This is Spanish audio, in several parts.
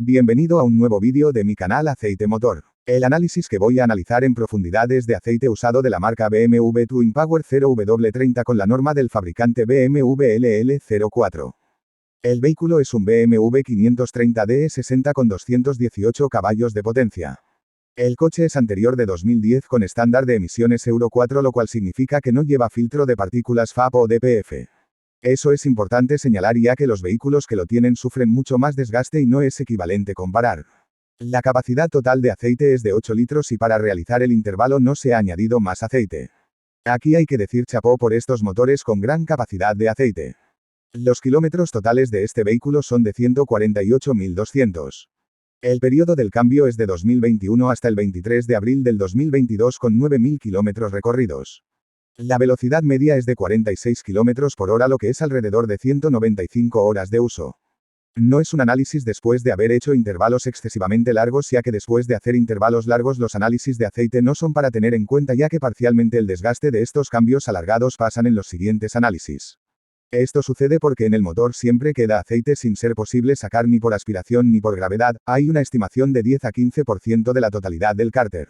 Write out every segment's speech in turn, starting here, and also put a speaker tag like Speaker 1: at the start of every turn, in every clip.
Speaker 1: Bienvenido a un nuevo vídeo de mi canal Aceite Motor. El análisis que voy a analizar en profundidad es de aceite usado de la marca BMW Twin Power 0W30 con la norma del fabricante BMW LL04. El vehículo es un BMW 530 DE60 con 218 caballos de potencia. El coche es anterior de 2010 con estándar de emisiones Euro 4, lo cual significa que no lleva filtro de partículas FAP o DPF. Eso es importante señalar, ya que los vehículos que lo tienen sufren mucho más desgaste y no es equivalente comparar. La capacidad total de aceite es de 8 litros y para realizar el intervalo no se ha añadido más aceite. Aquí hay que decir chapó por estos motores con gran capacidad de aceite. Los kilómetros totales de este vehículo son de 148.200. El periodo del cambio es de 2021 hasta el 23 de abril del 2022 con 9.000 kilómetros recorridos. La velocidad media es de 46 km por hora, lo que es alrededor de 195 horas de uso. No es un análisis después de haber hecho intervalos excesivamente largos, ya que después de hacer intervalos largos los análisis de aceite no son para tener en cuenta, ya que parcialmente el desgaste de estos cambios alargados pasan en los siguientes análisis. Esto sucede porque en el motor siempre queda aceite sin ser posible sacar ni por aspiración ni por gravedad, hay una estimación de 10 a 15% de la totalidad del cárter.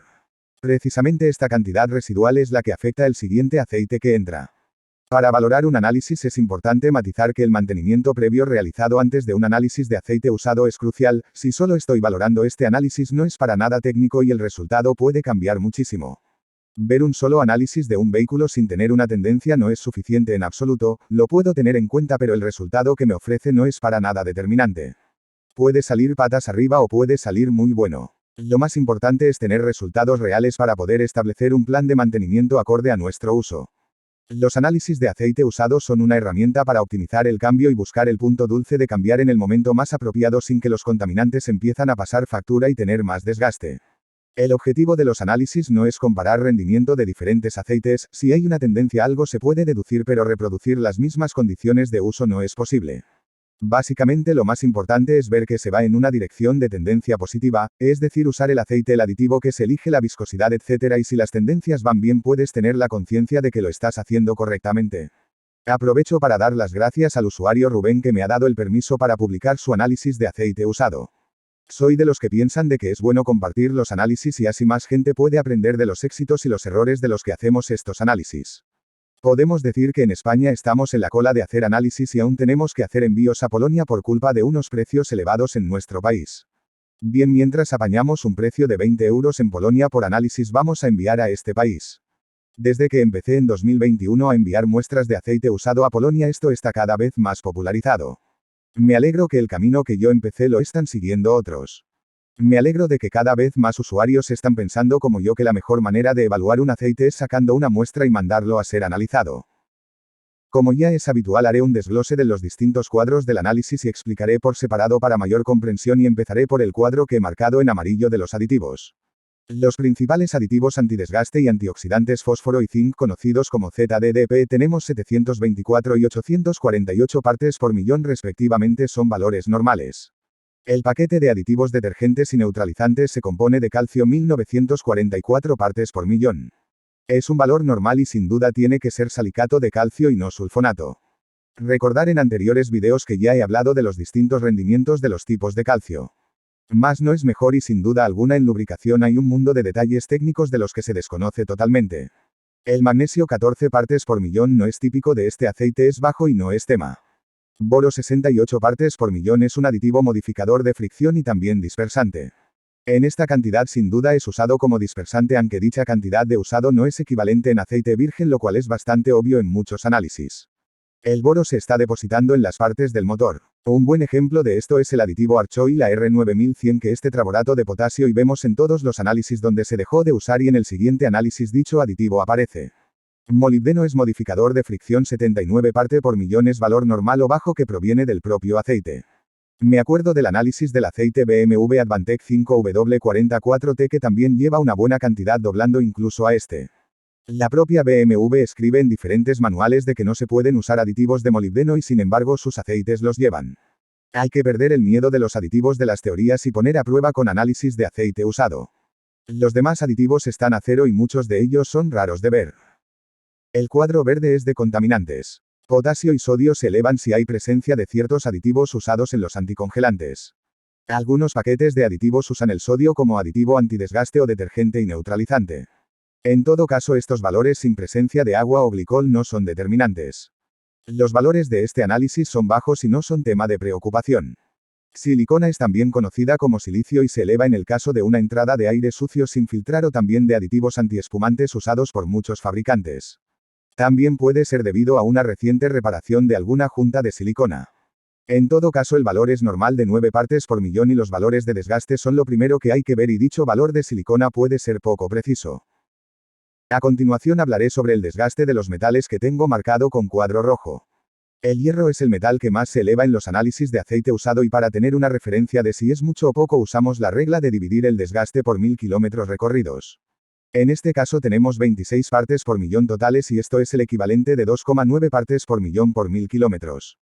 Speaker 1: Precisamente esta cantidad residual es la que afecta el siguiente aceite que entra. Para valorar un análisis es importante matizar que el mantenimiento previo realizado antes de un análisis de aceite usado es crucial. Si solo estoy valorando este análisis no es para nada técnico y el resultado puede cambiar muchísimo. Ver un solo análisis de un vehículo sin tener una tendencia no es suficiente en absoluto, lo puedo tener en cuenta, pero el resultado que me ofrece no es para nada determinante. Puede salir patas arriba o puede salir muy bueno. Lo más importante es tener resultados reales para poder establecer un plan de mantenimiento acorde a nuestro uso. Los análisis de aceite usado son una herramienta para optimizar el cambio y buscar el punto dulce de cambiar en el momento más apropiado sin que los contaminantes empiezan a pasar factura y tener más desgaste. El objetivo de los análisis no es comparar rendimiento de diferentes aceites, si hay una tendencia algo se puede deducir, pero reproducir las mismas condiciones de uso no es posible. Básicamente lo más importante es ver que se va en una dirección de tendencia positiva, es decir, usar el aceite, el aditivo que se elige, la viscosidad, etc. Y si las tendencias van bien puedes tener la conciencia de que lo estás haciendo correctamente. Aprovecho para dar las gracias al usuario Rubén que me ha dado el permiso para publicar su análisis de aceite usado. Soy de los que piensan de que es bueno compartir los análisis y así más gente puede aprender de los éxitos y los errores de los que hacemos estos análisis. Podemos decir que en España estamos en la cola de hacer análisis y aún tenemos que hacer envíos a Polonia por culpa de unos precios elevados en nuestro país. Bien, mientras apañamos un precio de 20 euros en Polonia por análisis vamos a enviar a este país. Desde que empecé en 2021 a enviar muestras de aceite usado a Polonia esto está cada vez más popularizado. Me alegro que el camino que yo empecé lo están siguiendo otros. Me alegro de que cada vez más usuarios están pensando como yo que la mejor manera de evaluar un aceite es sacando una muestra y mandarlo a ser analizado. Como ya es habitual haré un desglose de los distintos cuadros del análisis y explicaré por separado para mayor comprensión y empezaré por el cuadro que he marcado en amarillo de los aditivos. Los principales aditivos antidesgaste y antioxidantes fósforo y zinc conocidos como ZDDP tenemos 724 y 848 partes por millón respectivamente, son valores normales. El paquete de aditivos detergentes y neutralizantes se compone de calcio 1944 partes por millón. Es un valor normal y sin duda tiene que ser silicato de calcio y no sulfonato. Recordar en anteriores videos que ya he hablado de los distintos rendimientos de los tipos de calcio. Más no es mejor y sin duda alguna en lubricación hay un mundo de detalles técnicos de los que se desconoce totalmente. El magnesio 14 partes por millón no es típico de este aceite, es bajo y no es tema. Boro 68 partes por millón es un aditivo modificador de fricción y también dispersante. En esta cantidad sin duda es usado como dispersante, aunque dicha cantidad de usado no es equivalente en aceite virgen, lo cual es bastante obvio en muchos análisis. El boro se está depositando en las partes del motor. Un buen ejemplo de esto es el aditivo Archoy, la R9100, que es tetraborato de potasio y vemos en todos los análisis donde se dejó de usar y en el siguiente análisis dicho aditivo aparece. Molibdeno es modificador de fricción 79 parte por millón, es valor normal o bajo que proviene del propio aceite. Me acuerdo del análisis del aceite BMW Advantec 5W44T que también lleva una buena cantidad doblando incluso a este. La propia BMW escribe en diferentes manuales de que no se pueden usar aditivos de molibdeno y sin embargo sus aceites los llevan. Hay que perder el miedo de los aditivos de las teorías y poner a prueba con análisis de aceite usado. Los demás aditivos están a cero y muchos de ellos son raros de ver. El cuadro verde es de contaminantes. Potasio y sodio se elevan si hay presencia de ciertos aditivos usados en los anticongelantes. Algunos paquetes de aditivos usan el sodio como aditivo antidesgaste o detergente y neutralizante. En todo caso, estos valores sin presencia de agua o glicol no son determinantes. Los valores de este análisis son bajos y no son tema de preocupación. Silicona es también conocida como silicio y se eleva en el caso de una entrada de aire sucio sin filtrar o también de aditivos antiespumantes usados por muchos fabricantes. También puede ser debido a una reciente reparación de alguna junta de silicona. En todo caso, el valor es normal de 9 partes por millón y los valores de desgaste son lo primero que hay que ver y dicho valor de silicona puede ser poco preciso. A continuación hablaré sobre el desgaste de los metales que tengo marcado con cuadro rojo. El hierro es el metal que más se eleva en los análisis de aceite usado y para tener una referencia de si es mucho o poco usamos la regla de dividir el desgaste por 1000 kilómetros recorridos. En este caso tenemos 26 partes por millón totales y esto es el equivalente de 2,9 partes por millón por 1000 kilómetros.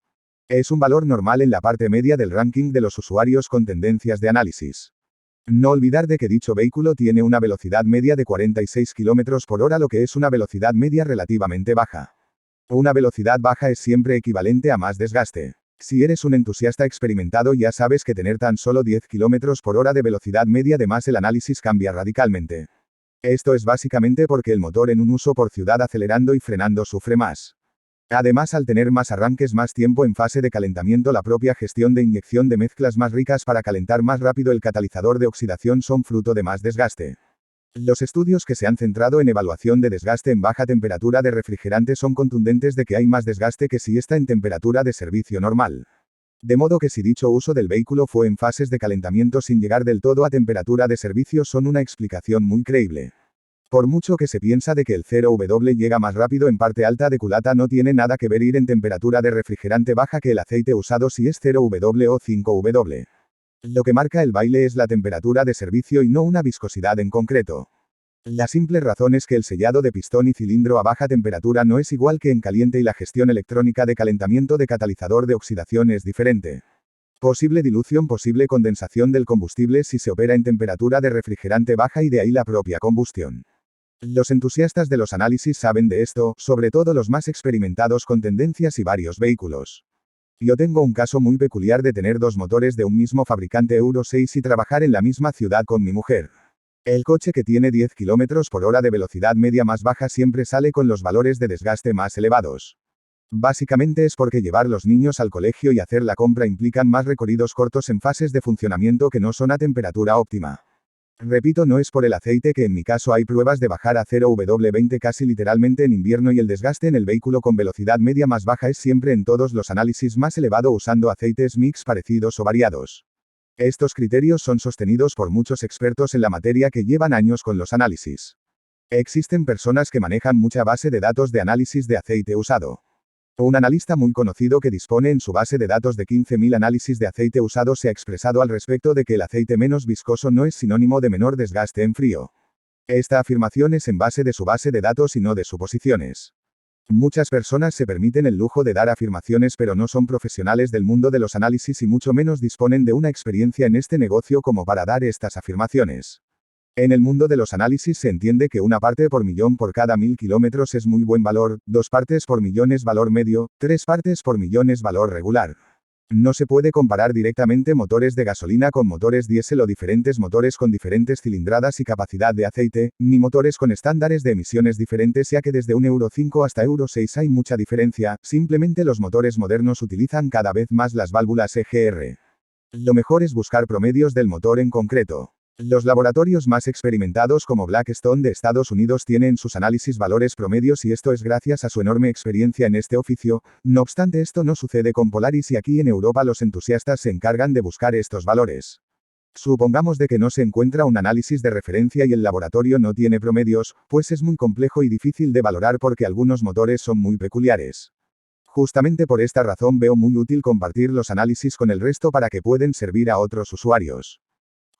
Speaker 1: Es un valor normal en la parte media del ranking de los usuarios con tendencias de análisis. No olvidar de que dicho vehículo tiene una velocidad media de 46 km por hora, lo que es una velocidad media relativamente baja. Una velocidad baja es siempre equivalente a más desgaste. Si eres un entusiasta experimentado ya sabes que tener tan solo 10 km por hora de velocidad media de más el análisis cambia radicalmente. Esto es básicamente porque el motor en un uso por ciudad acelerando y frenando sufre más. Además, al tener más arranques más tiempo en fase de calentamiento, la propia gestión de inyección de mezclas más ricas para calentar más rápido el catalizador de oxidación son fruto de más desgaste. Los estudios que se han centrado en evaluación de desgaste en baja temperatura de refrigerante son contundentes de que hay más desgaste que si está en temperatura de servicio normal. De modo que si dicho uso del vehículo fue en fases de calentamiento sin llegar del todo a temperatura de servicio son una explicación muy creíble. Por mucho que se piensa de que el 0W llega más rápido en parte alta de culata, no tiene nada que ver ir en temperatura de refrigerante baja que el aceite usado si es 0W o 5W. Lo que marca el baile es la temperatura de servicio y no una viscosidad en concreto. La simple razón es que el sellado de pistón y cilindro a baja temperatura no es igual que en caliente y la gestión electrónica de calentamiento de catalizador de oxidación es diferente. Posible dilución, posible condensación del combustible si se opera en temperatura de refrigerante baja y de ahí la propia combustión. Los entusiastas de los análisis saben de esto, sobre todo los más experimentados con tendencias y varios vehículos. Yo tengo un caso muy peculiar de tener dos motores de un mismo fabricante Euro 6 y trabajar en la misma ciudad con mi mujer. El coche que tiene 10 km por hora de velocidad media más baja siempre sale con los valores de desgaste más elevados. Básicamente es porque llevar los niños al colegio y hacer la compra implican más recorridos cortos en fases de funcionamiento que no son a temperatura óptima. Repito, no es por el aceite que en mi caso hay pruebas de bajar a 0W20 casi literalmente en invierno y el desgaste en el vehículo con velocidad media más baja es siempre en todos los análisis más elevado usando aceites mix parecidos o variados. Estos criterios son sostenidos por muchos expertos en la materia que llevan años con los análisis. Existen personas que manejan mucha base de datos de análisis de aceite usado. Un analista muy conocido que dispone en su base de datos de 15.000 análisis de aceite usado se ha expresado al respecto de que el aceite menos viscoso no es sinónimo de menor desgaste en frío. Esta afirmación es en base de su base de datos y no de suposiciones. Muchas personas se permiten el lujo de dar afirmaciones pero no son profesionales del mundo de los análisis y mucho menos disponen de una experiencia en este negocio como para dar estas afirmaciones. En el mundo de los análisis se entiende que una parte por millón por cada 1000 kilómetros es muy buen valor, 2 partes por millón es valor medio, 3 partes por millón es valor regular. No se puede comparar directamente motores de gasolina con motores diésel o diferentes motores con diferentes cilindradas y capacidad de aceite, ni motores con estándares de emisiones diferentes ya que desde un Euro 5 hasta Euro 6 hay mucha diferencia, simplemente los motores modernos utilizan cada vez más las válvulas EGR. Lo mejor es buscar promedios del motor en concreto. Los laboratorios más experimentados como Blackstone de Estados Unidos tienen en sus análisis valores promedios y esto es gracias a su enorme experiencia en este oficio. No obstante, esto no sucede con Polaris y aquí en Europa los entusiastas se encargan de buscar estos valores. Supongamos de que no se encuentra un análisis de referencia y el laboratorio no tiene promedios, pues es muy complejo y difícil de valorar porque algunos motores son muy peculiares. Justamente por esta razón veo muy útil compartir los análisis con el resto para que puedan servir a otros usuarios.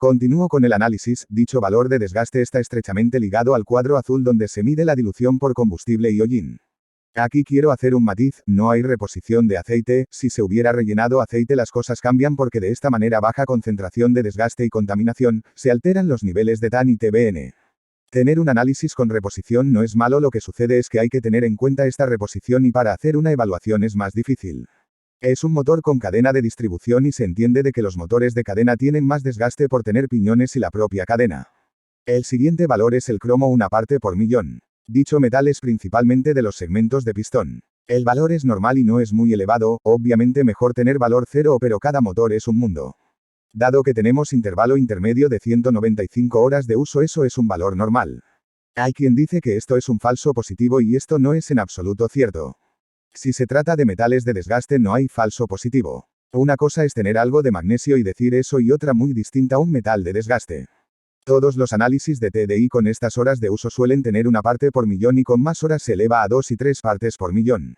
Speaker 1: Continúo con el análisis, dicho valor de desgaste está estrechamente ligado al cuadro azul donde se mide la dilución por combustible y hollín. Aquí quiero hacer un matiz, no hay reposición de aceite, si se hubiera rellenado aceite las cosas cambian porque de esta manera baja concentración de desgaste y contaminación, se alteran los niveles de TAN y TBN. Tener un análisis con reposición no es malo, lo que sucede es que hay que tener en cuenta esta reposición y para hacer una evaluación es más difícil. Es un motor con cadena de distribución y se entiende de que los motores de cadena tienen más desgaste por tener piñones y la propia cadena. El siguiente valor es el cromo, una parte por millón. Dicho metal es principalmente de los segmentos de pistón. El valor es normal y no es muy elevado, obviamente mejor tener valor cero, pero cada motor es un mundo. Dado que tenemos intervalo intermedio de 195 horas de uso, eso es un valor normal. Hay quien dice que esto es un falso positivo y esto no es en absoluto cierto. Si se trata de metales de desgaste no hay falso positivo. Una cosa es tener algo de magnesio y decir eso y otra muy distinta un metal de desgaste. Todos los análisis de TDI con estas horas de uso suelen tener una parte por millón y con más horas se eleva a 2 y 3 partes por millón.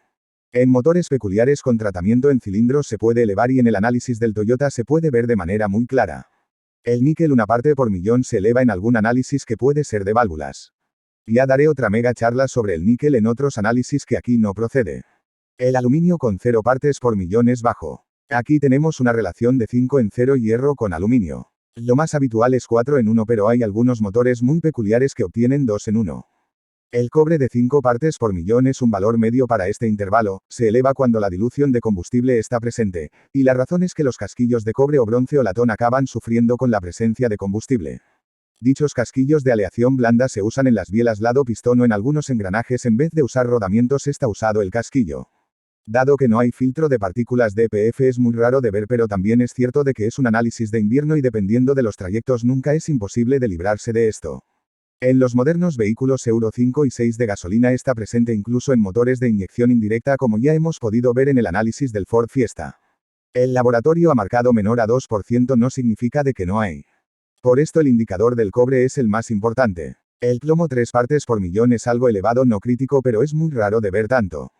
Speaker 1: En motores peculiares con tratamiento en cilindros se puede elevar y en el análisis del Toyota se puede ver de manera muy clara. El níquel una parte por millón se eleva en algún análisis que puede ser de válvulas. Ya daré otra mega charla sobre el níquel en otros análisis que aquí no procede. El aluminio con 0 partes por millón es bajo. Aquí tenemos una relación de 5 en 0 hierro con aluminio. Lo más habitual es 4 en 1, pero hay algunos motores muy peculiares que obtienen 2 en 1. El cobre de 5 partes por millón es un valor medio para este intervalo, se eleva cuando la dilución de combustible está presente, y la razón es que los casquillos de cobre o bronce o latón acaban sufriendo con la presencia de combustible. Dichos casquillos de aleación blanda se usan en las bielas lado pistón o en algunos engranajes en vez de usar rodamientos está usado el casquillo. Dado que no hay filtro de partículas DPF es muy raro de ver, pero también es cierto de que es un análisis de invierno y dependiendo de los trayectos nunca es imposible de librarse de esto. En los modernos vehículos Euro 5 y 6 de gasolina está presente incluso en motores de inyección indirecta como ya hemos podido ver en el análisis del Ford Fiesta. El laboratorio ha marcado menor a 2% no significa de que no hay. Por esto el indicador del cobre es el más importante. El plomo 3 partes por millón es algo elevado no crítico pero es muy raro de ver tanto.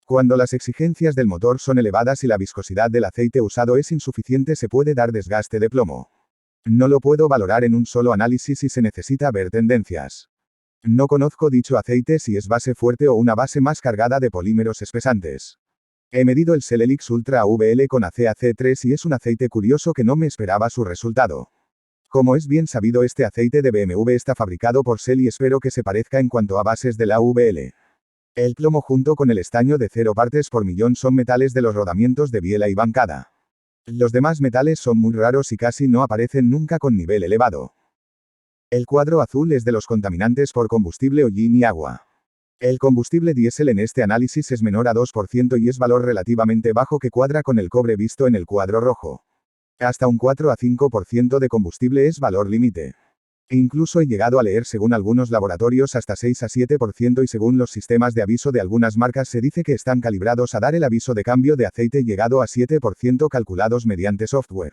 Speaker 1: Cuando las exigencias del motor son elevadas y la viscosidad del aceite usado es insuficiente se puede dar desgaste de plomo. No lo puedo valorar en un solo análisis y se necesita ver tendencias. No conozco dicho aceite si es base fuerte o una base más cargada de polímeros espesantes. He medido el Celelix Ultra AVL con ACAC3 y es un aceite curioso que no me esperaba su resultado. Como es bien sabido este aceite de BMW está fabricado por Shell y espero que se parezca en cuanto a bases de la AVL. El plomo junto con el estaño de 0 partes por millón son metales de los rodamientos de biela y bancada. Los demás metales son muy raros y casi no aparecen nunca con nivel elevado. El cuadro azul es de los contaminantes por combustible hollín y agua. El combustible diésel en este análisis es menor a 2% y es valor relativamente bajo que cuadra con el cobre visto en el cuadro rojo. Hasta un 4 a 5% de combustible es valor límite. Incluso he llegado a leer según algunos laboratorios hasta 6 a 7% y según los sistemas de aviso de algunas marcas se dice que están calibrados a dar el aviso de cambio de aceite llegado a 7% calculados mediante software.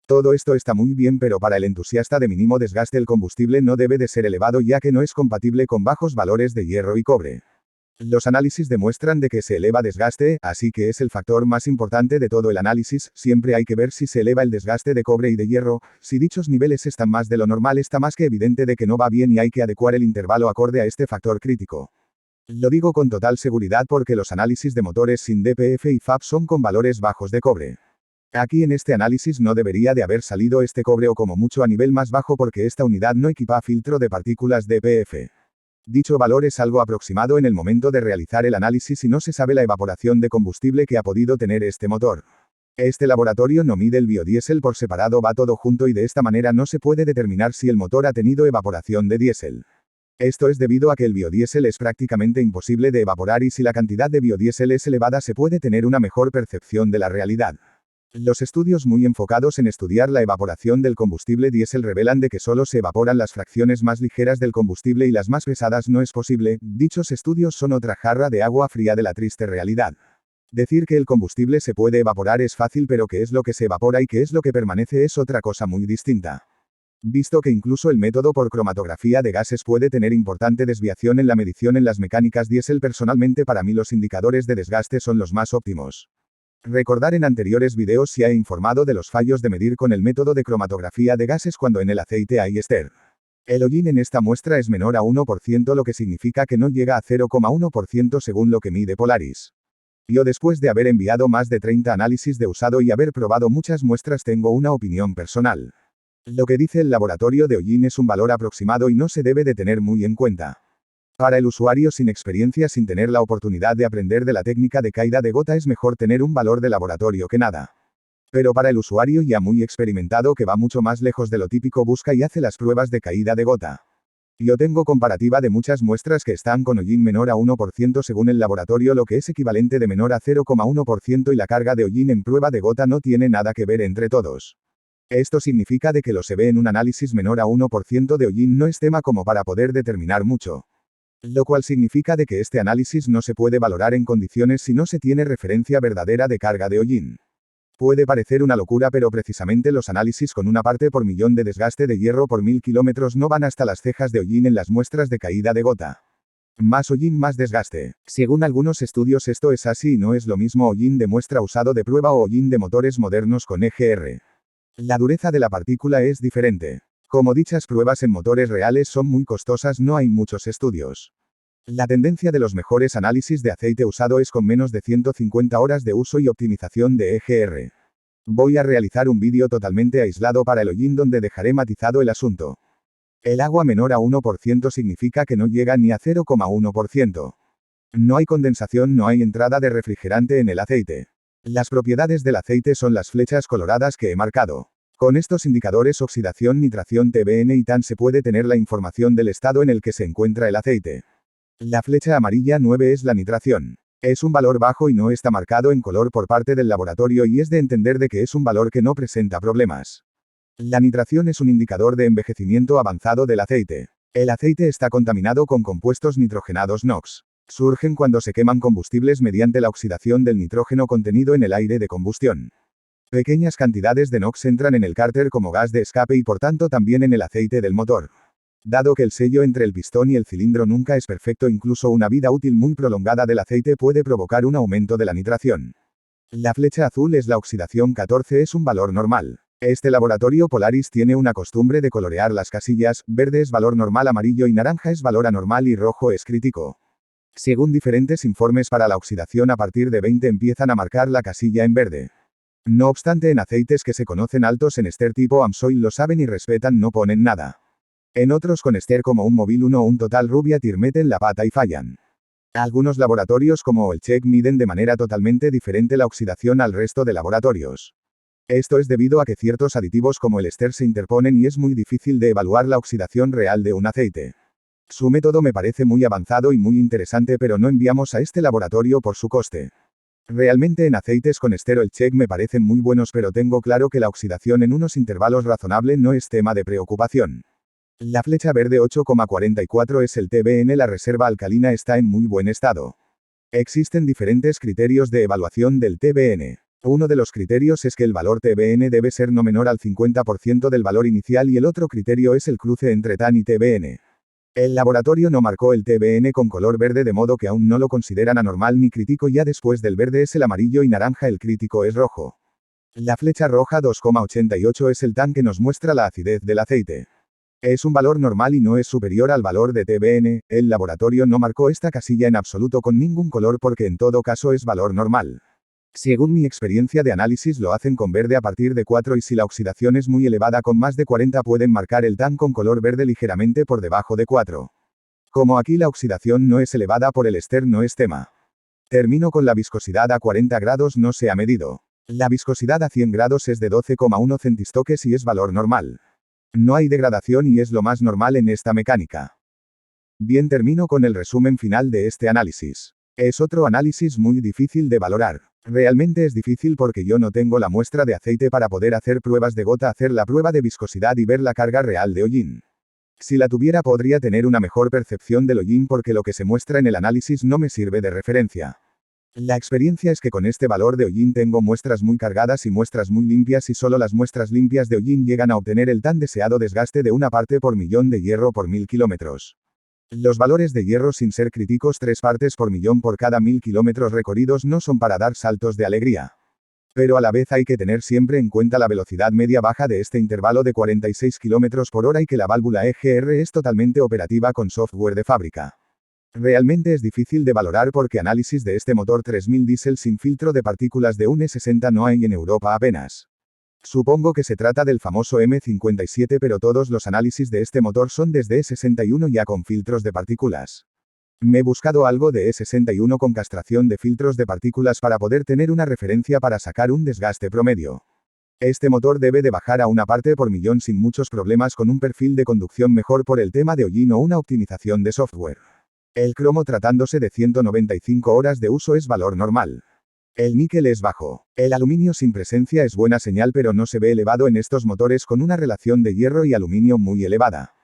Speaker 1: Todo esto está muy bien pero para el entusiasta de mínimo desgaste el combustible no debe de ser elevado ya que no es compatible con bajos valores de hierro y cobre. Los análisis demuestran de que se eleva desgaste, así que es el factor más importante de todo el análisis, siempre hay que ver si se eleva el desgaste de cobre y de hierro, si dichos niveles están más de lo normal está más que evidente de que no va bien y hay que adecuar el intervalo acorde a este factor crítico. Lo digo con total seguridad porque los análisis de motores sin DPF y FAB son con valores bajos de cobre. Aquí en este análisis no debería de haber salido este cobre o como mucho a nivel más bajo porque esta unidad no equipa filtro de partículas DPF. Dicho valor es algo aproximado en el momento de realizar el análisis y no se sabe la evaporación de combustible que ha podido tener este motor. Este laboratorio no mide el biodiesel por separado, va todo junto y de esta manera no se puede determinar si el motor ha tenido evaporación de diésel. Esto es debido a que el biodiesel es prácticamente imposible de evaporar y si la cantidad de biodiesel es elevada se puede tener una mejor percepción de la realidad. Los estudios muy enfocados en estudiar la evaporación del combustible diésel revelan de que solo se evaporan las fracciones más ligeras del combustible y las más pesadas no es posible, dichos estudios son otra jarra de agua fría de la triste realidad. Decir que el combustible se puede evaporar es fácil pero qué es lo que se evapora y qué es lo que permanece es otra cosa muy distinta. Visto que incluso el método por cromatografía de gases puede tener importante desviación en la medición en las mecánicas diésel personalmente para mí los indicadores de desgaste son los más óptimos. Recordar en anteriores videos si he informado de los fallos de medir con el método de cromatografía de gases cuando en el aceite hay ester. El hollín en esta muestra es menor a 1% lo que significa que no llega a 0,1% según lo que mide Polaris. Yo después de haber enviado más de 30 análisis de usado y haber probado muchas muestras tengo una opinión personal. Lo que dice el laboratorio de hollín es un valor aproximado y no se debe de tener muy en cuenta. Para el usuario sin experiencia, sin tener la oportunidad de aprender de la técnica de caída de gota, es mejor tener un valor de laboratorio que nada. Pero para el usuario ya muy experimentado que va mucho más lejos de lo típico, busca y hace las pruebas de caída de gota. Yo tengo comparativa de muchas muestras que están con hollín menor a 1% según el laboratorio, lo que es equivalente de menor a 0,1%, y la carga de hollín en prueba de gota no tiene nada que ver entre todos. Esto significa de que lo se ve en un análisis menor a 1% de hollín no es tema como para poder determinar mucho. Lo cual significa de que este análisis no se puede valorar en condiciones si no se tiene referencia verdadera de carga de hollín. Puede parecer una locura, pero precisamente los análisis con una parte por millón de desgaste de hierro por 1000 kilómetros no van hasta las cejas de hollín en las muestras de caída de gota. Más hollín, más desgaste. Según algunos estudios esto es así y no es lo mismo hollín de muestra usado de prueba o hollín de motores modernos con EGR. La dureza de la partícula es diferente. Como dichas pruebas en motores reales son muy costosas, no hay muchos estudios. La tendencia de los mejores análisis de aceite usado es con menos de 150 horas de uso y optimización de EGR. Voy a realizar un vídeo totalmente aislado para el hollín donde dejaré matizado el asunto. El agua menor a 1% significa que no llega ni a 0,1%. No hay condensación, no hay entrada de refrigerante en el aceite. Las propiedades del aceite son las flechas coloradas que he marcado. Con estos indicadores oxidación, nitración, TBN y TAN se puede tener la información del estado en el que se encuentra el aceite. La flecha amarilla 9 es la nitración. Es un valor bajo y no está marcado en color por parte del laboratorio y es de entender de que es un valor que no presenta problemas. La nitración es un indicador de envejecimiento avanzado del aceite. El aceite está contaminado con compuestos nitrogenados NOx. Surgen cuando se queman combustibles mediante la oxidación del nitrógeno contenido en el aire de combustión. Pequeñas cantidades de NOx entran en el cárter como gas de escape y por tanto también en el aceite del motor. Dado que el sello entre el pistón y el cilindro nunca es perfecto, incluso una vida útil muy prolongada del aceite puede provocar un aumento de la nitración. La flecha azul es la oxidación 14, es un valor normal. Este laboratorio Polaris tiene una costumbre de colorear las casillas, verde es valor normal, amarillo y naranja es valor anormal y rojo es crítico. Según diferentes informes para la oxidación a partir de 20 empiezan a marcar la casilla en verde. No obstante, en aceites que se conocen altos en ester tipo Amsoil lo saben y respetan, no ponen nada. En otros con ester como un Mobil 1 o un Total Rubiatir meten la pata y fallan. Algunos laboratorios como el Check miden de manera totalmente diferente la oxidación al resto de laboratorios. Esto es debido a que ciertos aditivos como el ester se interponen y es muy difícil de evaluar la oxidación real de un aceite. Su método me parece muy avanzado y muy interesante, pero no enviamos a este laboratorio por su coste. Realmente en aceites con estero el Check me parecen muy buenos, pero tengo claro que la oxidación en unos intervalos razonable no es tema de preocupación. La flecha verde 8,44 es el TBN, la reserva alcalina está en muy buen estado. Existen diferentes criterios de evaluación del TBN. Uno de los criterios es que el valor TBN debe ser no menor al 50% del valor inicial y el otro criterio es el cruce entre TAN y TBN. El laboratorio no marcó el TBN con color verde, de modo que aún no lo consideran anormal ni crítico. Ya después del verde es el amarillo y naranja, el crítico es rojo. La flecha roja 2,88 es el TAN que nos muestra la acidez del aceite. Es un valor normal y no es superior al valor de TBN. El laboratorio no marcó esta casilla en absoluto con ningún color porque en todo caso es valor normal. Según mi experiencia de análisis lo hacen con verde a partir de 4 y si la oxidación es muy elevada con más de 40 pueden marcar el TAN con color verde ligeramente por debajo de 4. Como aquí la oxidación no es elevada por el ester no es tema. Termino con la viscosidad a 40 grados no se ha medido. La viscosidad a 100 grados es de 12,1 centistoques y es valor normal. No hay degradación y es lo más normal en esta mecánica. Bien, termino con el resumen final de este análisis. Es otro análisis muy difícil de valorar. Realmente es difícil porque yo no tengo la muestra de aceite para poder hacer pruebas de gota, hacer la prueba de viscosidad y ver la carga real de hollín. Si la tuviera podría tener una mejor percepción del hollín porque lo que se muestra en el análisis no me sirve de referencia. La experiencia es que con este valor de hollín tengo muestras muy cargadas y muestras muy limpias y solo las muestras limpias de hollín llegan a obtener el tan deseado desgaste de una parte por millón de hierro por 1000 kilómetros. Los valores de hierro sin ser críticos 3 partes por millón por cada 1000 kilómetros recorridos no son para dar saltos de alegría. Pero a la vez hay que tener siempre en cuenta la velocidad media baja de este intervalo de 46 kilómetros por hora y que la válvula EGR es totalmente operativa con software de fábrica. Realmente es difícil de valorar porque análisis de este motor 3000 diésel sin filtro de partículas de un E60 no hay en Europa apenas. Supongo que se trata del famoso M57, pero todos los análisis de este motor son desde E61 ya con filtros de partículas. Me he buscado algo de E61 con castración de filtros de partículas para poder tener una referencia para sacar un desgaste promedio. Este motor debe de bajar a una parte por millón sin muchos problemas con un perfil de conducción mejor por el tema de hollín o una optimización de software. El cromo tratándose de 195 horas de uso es valor normal. El níquel es bajo. El aluminio sin presencia es buena señal pero no se ve elevado en estos motores con una relación de hierro y aluminio muy elevada.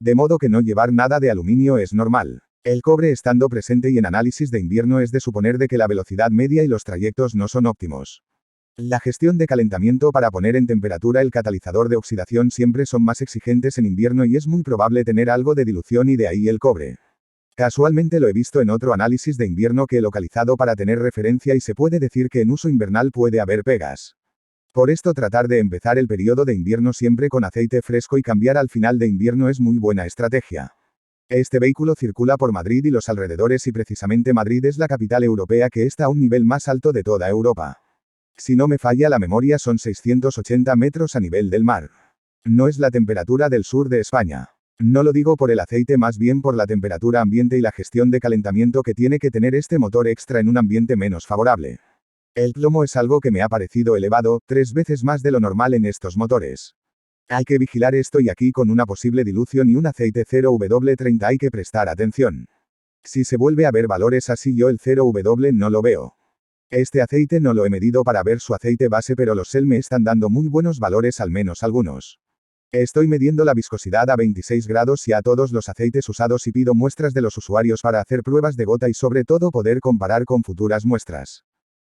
Speaker 1: De modo que no llevar nada de aluminio es normal. El cobre estando presente y en análisis de invierno es de suponer de que la velocidad media y los trayectos no son óptimos. La gestión de calentamiento para poner en temperatura el catalizador de oxidación siempre son más exigentes en invierno y es muy probable tener algo de dilución y de ahí el cobre. Casualmente lo he visto en otro análisis de invierno que he localizado para tener referencia y se puede decir que en uso invernal puede haber pegas. Por esto tratar de empezar el periodo de invierno siempre con aceite fresco y cambiar al final de invierno es muy buena estrategia. Este vehículo circula por Madrid y los alrededores y precisamente Madrid es la capital europea que está a un nivel más alto de toda Europa. Si no me falla la memoria son 680 metros a nivel del mar. No es la temperatura del sur de España. No lo digo por el aceite, más bien por la temperatura ambiente y la gestión de calentamiento que tiene que tener este motor extra en un ambiente menos favorable. El plomo es algo que me ha parecido elevado, 3 veces más de lo normal en estos motores. Hay que vigilar esto y aquí con una posible dilución y un aceite 0W30 hay que prestar atención. Si se vuelve a ver valores así yo el 0W no lo veo. Este aceite no lo he medido para ver su aceite base pero los Shell me están dando muy buenos valores al menos algunos. Estoy midiendo la viscosidad a 26 grados y a todos los aceites usados y pido muestras de los usuarios para hacer pruebas de gota y sobre todo poder comparar con futuras muestras.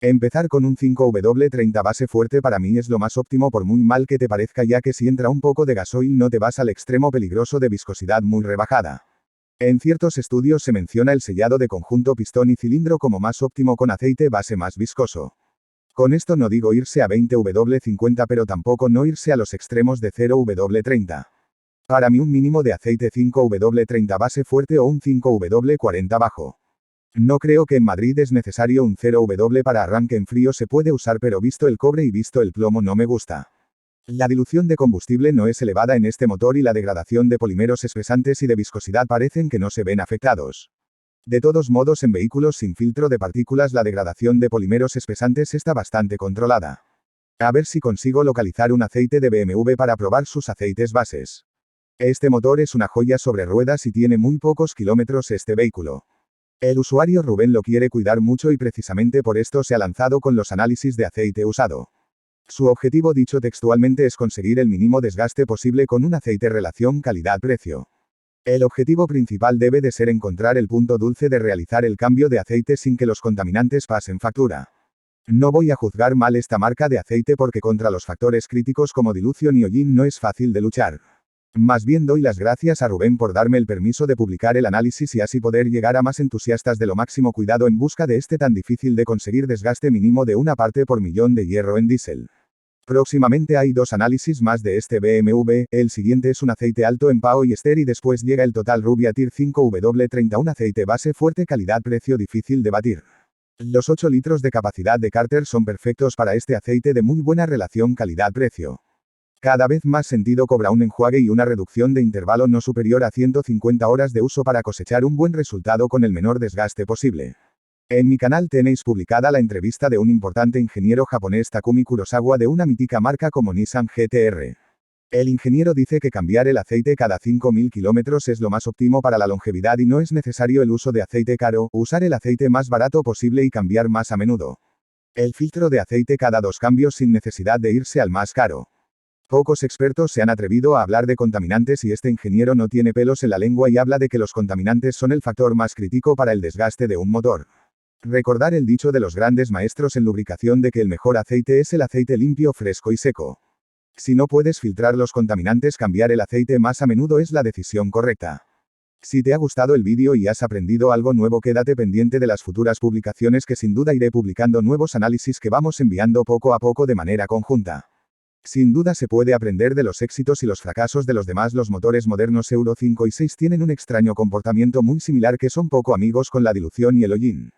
Speaker 1: Empezar con un 5W30 base fuerte para mí es lo más óptimo por muy mal que te parezca ya que si entra un poco de gasoil no te vas al extremo peligroso de viscosidad muy rebajada. En ciertos estudios se menciona el sellado de conjunto pistón y cilindro como más óptimo con aceite base más viscoso. Con esto no digo irse a 20W50 pero tampoco no irse a los extremos de 0W30. Para mí un mínimo de aceite 5W30 base fuerte o un 5W40 bajo. No creo que en Madrid es necesario un 0W para arranque en frío se puede usar pero visto el cobre y visto el plomo no me gusta. La dilución de combustible no es elevada en este motor y la degradación de polímeros espesantes y de viscosidad parecen que no se ven afectados. De todos modos en vehículos sin filtro de partículas la degradación de polímeros espesantes está bastante controlada. A ver si consigo localizar un aceite de BMW para probar sus aceites bases. Este motor es una joya sobre ruedas y tiene muy pocos kilómetros este vehículo. El usuario Rubén lo quiere cuidar mucho y precisamente por esto se ha lanzado con los análisis de aceite usado. Su objetivo dicho textualmente es conseguir el mínimo desgaste posible con un aceite relación calidad-precio. El objetivo principal debe de ser encontrar el punto dulce de realizar el cambio de aceite sin que los contaminantes pasen factura. No voy a juzgar mal esta marca de aceite porque contra los factores críticos como dilución y hollín no es fácil de luchar. Más bien doy las gracias a Rubén por darme el permiso de publicar el análisis y así poder llegar a más entusiastas de lo máximo cuidado en busca de este tan difícil de conseguir desgaste mínimo de una parte por millón de hierro en diésel. Próximamente hay 2 análisis más de este BMW, el siguiente es un aceite alto en PAO y ester y después llega el Total Rubia Tir 5W30 un aceite base fuerte calidad-precio difícil de batir. Los 8 litros de capacidad de cárter son perfectos para este aceite de muy buena relación calidad-precio. Cada vez más sentido cobra un enjuague y una reducción de intervalo no superior a 150 horas de uso para cosechar un buen resultado con el menor desgaste posible. En mi canal tenéis publicada la entrevista de un importante ingeniero japonés Takumi Kurosawa de una mítica marca como Nissan GT-R. El ingeniero dice que cambiar el aceite cada 5.000 kilómetros es lo más óptimo para la longevidad y no es necesario el uso de aceite caro, usar el aceite más barato posible y cambiar más a menudo. El filtro de aceite cada 2 cambios sin necesidad de irse al más caro. Pocos expertos se han atrevido a hablar de contaminantes y este ingeniero no tiene pelos en la lengua y habla de que los contaminantes son el factor más crítico para el desgaste de un motor. Recordar el dicho de los grandes maestros en lubricación de que el mejor aceite es el aceite limpio, fresco y seco. Si no puedes filtrar los contaminantes, cambiar el aceite más a menudo es la decisión correcta. Si te ha gustado el vídeo y has aprendido algo nuevo, quédate pendiente de las futuras publicaciones que sin duda iré publicando nuevos análisis que vamos enviando poco a poco de manera conjunta. Sin duda se puede aprender de los éxitos y los fracasos de los demás. Los motores modernos Euro 5 y 6 tienen un extraño comportamiento muy similar que son poco amigos con la dilución y el hollín.